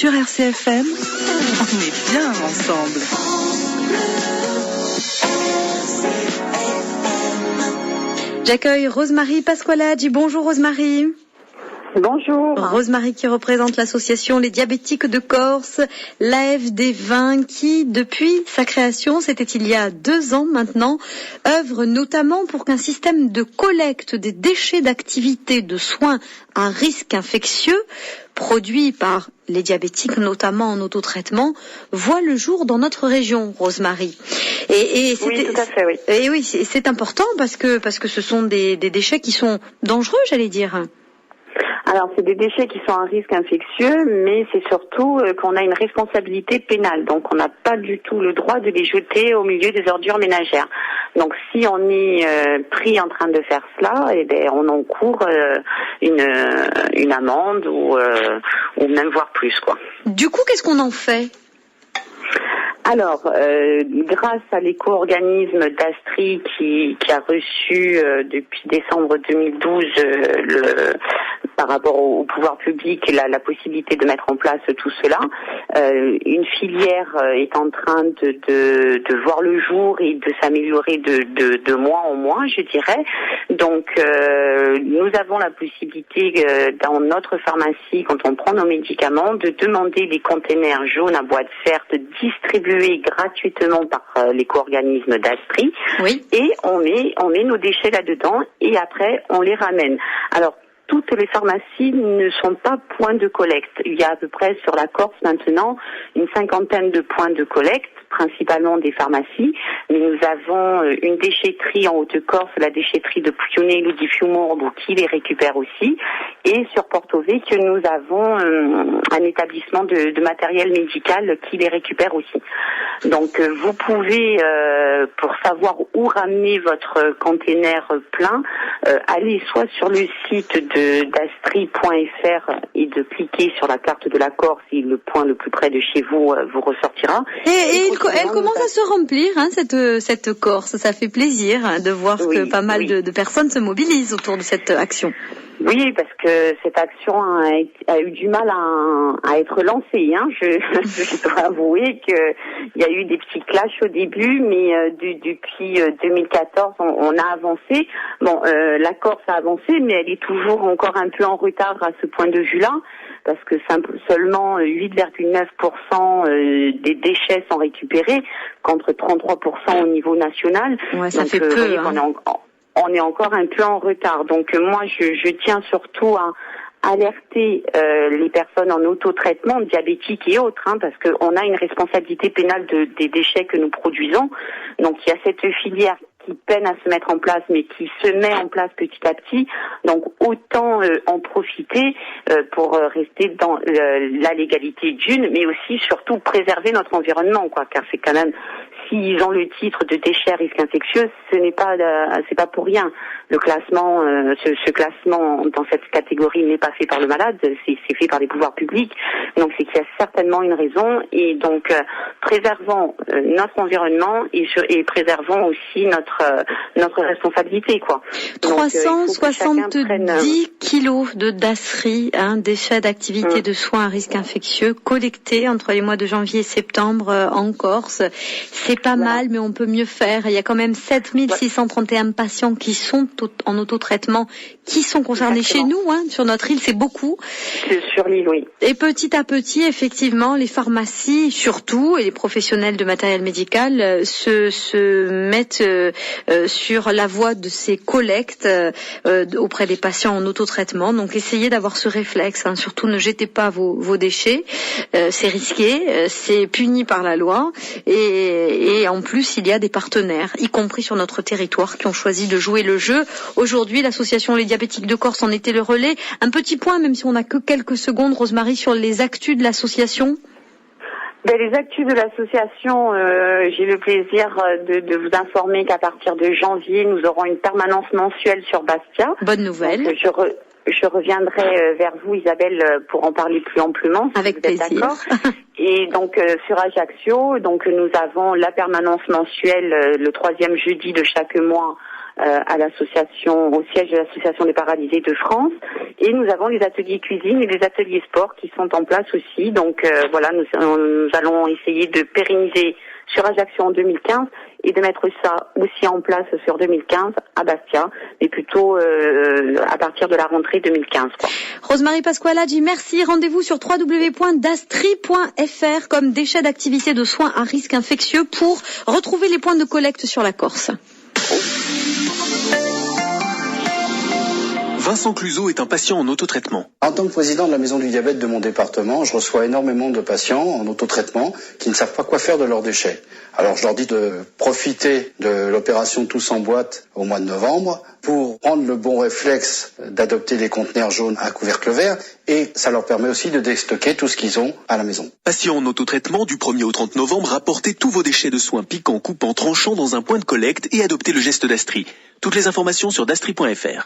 Sur RCFM, on est bien ensemble. J'accueille Rosemarie Pasqualaggi. Bonjour Rosemarie. Bonjour. Rosemarie qui représente l'association Les Diabétiques de Corse, l'AFD20, qui, depuis sa création, c'était il y a 2 ans maintenant, œuvre notamment pour qu'un système de collecte des déchets d'activités de soins à risque infectieux, produits par les diabétiques, notamment en autotraitement, voit le jour dans notre région, Rosemarie. Oui, tout à fait, oui. Et oui, c'est important parce que ce sont des déchets qui sont dangereux, j'allais dire. Alors, c'est des déchets qui sont à risque infectieux, mais c'est surtout qu'on a une responsabilité pénale. Donc, on n'a pas du tout le droit de les jeter au milieu des ordures ménagères. Donc, si on est pris en train de faire cela, eh ben, on encourt une amende ou même voire plus, quoi. Du coup, qu'est-ce qu'on en fait ? Alors, grâce à l'éco-organisme d'Astri qui a reçu depuis décembre 2012 par rapport au pouvoir public la possibilité de mettre en place tout cela, une filière est en train de voir le jour et de s'améliorer de mois en mois, je dirais. Donc, nous avons la possibilité dans notre pharmacie, quand on prend nos médicaments, de demander des containers jaunes à boîte verte distribués gratuitement par l'éco-organisme d'Astri. Oui. Et on met nos déchets là-dedans et après on les ramène. Alors, toutes les pharmacies ne sont pas points de collecte. Il y a à peu près sur la Corse maintenant une 50aine de points de collecte, principalement des pharmacies, mais nous avons une déchetterie en Haute-Corse, la déchetterie de Pionnet di Fiumorbo qui les récupère aussi, et sur Porto Vecchio nous avons un établissement de matériel médical qui les récupère aussi. Donc vous pouvez, pour savoir où ramener votre container plein, aller soit sur le site d'astri.fr et de cliquer sur la carte de la Corse et le point le plus près de chez vous vous ressortira. Et elle commence à se remplir, cette Corse. Ça fait plaisir de voir que pas mal de personnes se mobilisent autour de cette action. Oui, parce que cette action a eu du mal à être lancée. Je dois avouer qu'il y a eu des petits clashs au début, mais depuis 2014, on a avancé. Bon, la Corse a avancé, mais elle est toujours encore un peu en retard à ce point de vue-là, parce que seulement 8,9% des déchets sont récupérés, contre 33% au niveau national. Ouais, ça fait peu. On est encore un peu en retard. Donc moi, je tiens surtout à alerter les personnes en autotraitement, diabétiques et autres, parce qu'on a une responsabilité pénale des déchets que nous produisons. Donc il y a cette filière qui peine à se mettre en place, mais qui se met en place petit à petit. Donc autant en profiter pour rester dans la légalité d'une, mais aussi surtout préserver notre environnement, car c'est quand même, s'ils ont le titre de déchets à risque infectieux, c'est pas pour rien. Le classement, ce classement dans cette catégorie n'est pas fait par le malade, c'est fait par les pouvoirs publics. Donc c'est qu'il y a certainement une raison, et donc préservons notre environnement et préservons aussi notre responsabilité, 370 kilos de dasserie, déchets d'activité de soins à risque infectieux collectés entre les mois de janvier et septembre en Corse. C'est pas mal, mais on peut mieux faire. Il y a quand même 7631 patients qui sont en autotraitement, qui sont concernés chez nous, sur notre île, c'est beaucoup. Sur l'île, oui. Et petit à petit, effectivement, les pharmacies, surtout, et les professionnels de matériel médical se mettent sur la voie de ces collectes auprès des patients en autotraitement. Donc, essayez d'avoir ce réflexe. Surtout, ne jetez pas vos déchets. C'est risqué, c'est puni par la loi. Et en plus, il y a des partenaires, y compris sur notre territoire, qui ont choisi de jouer le jeu. Aujourd'hui, l'association Les Diabétiques de Corse en était le relais. Un petit point, même si on n'a que quelques secondes, Rosemarie, sur les actus de l'association. Les actus de l'association, j'ai le plaisir de vous informer qu'à partir de janvier, nous aurons une permanence mensuelle sur Bastia. Bonne nouvelle. Donc, je reviendrai vers vous, Isabelle, pour en parler plus amplement. Avec plaisir. D'accord. Et donc sur Ajaccio, donc nous avons la permanence mensuelle le 3e jeudi de chaque mois au siège de l'association des paralysés de France. Et nous avons les ateliers cuisine et les ateliers sport qui sont en place aussi. Donc voilà, nous allons essayer de pérenniser sur Ajaccio en 2015 et de mettre ça aussi en place sur 2015 à Bastia, mais plutôt à partir de la rentrée 2015. Rosemarie Pasqualaggi, merci. Rendez-vous sur www.dastri.fr comme déchets d'activité de soins à risque infectieux pour retrouver les points de collecte sur la Corse. Vincent Cluzot est un patient en autotraitement. En tant que président de la maison du diabète de mon département, je reçois énormément de patients en autotraitement qui ne savent pas quoi faire de leurs déchets. Alors je leur dis de profiter de l'opération Tous en boîte au mois de novembre pour prendre le bon réflexe d'adopter les conteneurs jaunes à couvercle vert et ça leur permet aussi de déstocker tout ce qu'ils ont à la maison. Patient en autotraitement, du 1er au 30 novembre, rapportez tous vos déchets de soins piquants, coupants, tranchants dans un point de collecte et adoptez le geste d'Astri. Toutes les informations sur dastri.fr.